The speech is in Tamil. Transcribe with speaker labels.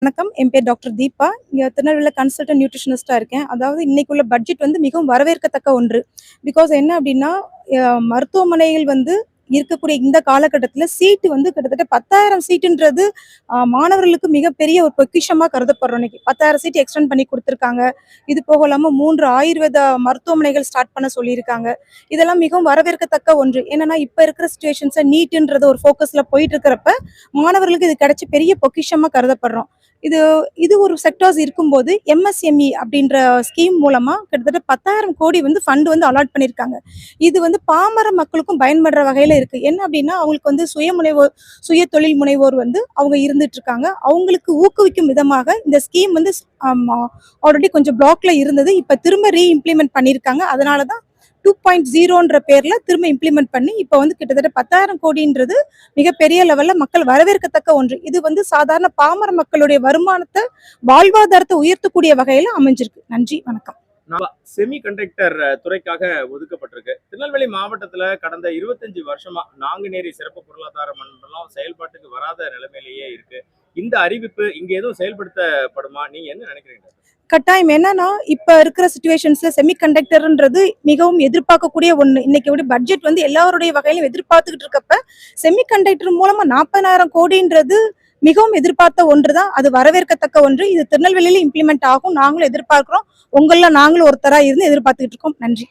Speaker 1: வணக்கம். என் பேர் டாக்டர் தீபா. இங்க திருநெல்வேலியில கன்சல்டன்ட் நியூட்ரிஷனிஸ்ட்டா இருக்கேன். அதாவது இன்னைக்குள்ள பட்ஜெட் வந்து மிகவும் வரவேற்கத்தக்க ஒன்று. பிகாஸ் என்ன அப்டின்னா, மருத்துவமனைகள் வந்து இருக்கக்கூடிய இந்த காலகட்டத்தில சீட்டு வந்து கிட்டத்தட்ட 10,000 சீட்டுன்றது மாணவர்களுக்கு மிகப்பெரிய ஒரு பொக்கிஷமா கருதப்படுறோம் இன்னைக்கு. 10,000 சீட் எக்ஸ்டெண்ட் பண்ணி குடுத்துருக்காங்க. இது போக இல்லாம 3 ஆயுர்வேத மருத்துவமனைகள் ஸ்டார்ட் பண்ண சொல்லியிருக்காங்க. இதெல்லாம் மிகவும் வரவேற்கத்தக்க ஒன்று. என்னன்னா, இப்ப இருக்கிற சிச்சுவேஷன்ஸ்ல நீட்ன்றது ஒரு ஃபோக்கஸ்ல போயிட்டு இருக்கிறப்ப, மாணவர்களுக்கு இது கிடைச்ச பெரிய பொக்கிஷமா கருதப்படுறோம். இது இது ஒரு செக்டார்ஸ் இருக்கும்போது, எம்எஸ்எம்இ அப்படின்ற ஸ்கீம் மூலமா கிட்டத்தட்ட 10,000 கோடி வந்து ஃபண்ட் வந்து அலாட் பண்ணியிருக்காங்க. இது வந்து பாமர மக்களுக்கும் பயன்படுற வகையில இருக்கு. என்ன அப்படின்னா, அவங்களுக்கு வந்து சுய தொழில் முனைவோர் வந்து அவங்க இருந்துட்டு இருக்காங்க. அவங்களுக்கு ஊக்குவிக்கும் விதமாக இந்த ஸ்கீம் வந்து ஆல்ரெடி கொஞ்சம் பிளாக்ல இருந்தது. இப்ப திரும்ப இம்ப்ளிமெண்ட் பண்ணியிருக்காங்க. அதனால தான் 2.0ன்ற பேர்ல திரும்ப இம்ப்ளிமெண்ட் பண்ணி இப்ப வந்து கிட்டத்தட்ட 10,000 கோடின்றது மிகப்பெரிய லெவல்ல மக்கள் வரவேற்கத்தக்க ஒன்று. இது வந்து சாதாரண பாமர மக்களுடைய வருமானத்தை, வாழ்வாதாரத்தை உயர்த்தக்கூடிய வகையில அமைஞ்சிருக்கு. நன்றி, வணக்கம்.
Speaker 2: செமி கண்டக்டர் துறைக்காக ஒதுக்கப்பட்டிருக்கு. திருநெல்வேலி மாவட்டத்துல கடந்த 25 வருஷமா நாங்குநேரி சிறப்பு பொருளாதார மண்டலம் செயல்பாட்டுக்கு வராத நிலைமையிலேயே இருக்கு. இந்த அறிவிப்பு இங்க எதுவும் செயல்படுத்தப்படுமா? நீங்க என்ன நினைக்கிறீங்க?
Speaker 1: கட்டாயம். என்னன்னா, இப்ப இருக்கிற சிச்சுவேஷன்ஸ்ல செமி கண்டக்டர்ன்றது மிகவும் எதிர்பார்க்கக்கூடிய ஒண்ணு. இன்னைக்கு பட்ஜெட் வந்து எல்லாருடைய வகையிலும் எதிர்பார்த்துக்கிட்டு இருக்கப்ப, செமி கண்டக்டர் மூலமா 40,000 கோடின்றது மிகவும் எதிர்பார்த்த ஒன்றுதான். அது வரவேற்கத்தக்க ஒன்று. இது திருநெல்வேலியில இம்ப்ளிமெண்ட் ஆகும். நாங்களும் எதிர்பார்க்கிறோம். உங்கள நாங்களும் ஒருத்தரா இருந்து எதிர்பார்த்துக்கிட்டு இருக்கோம். நன்றி.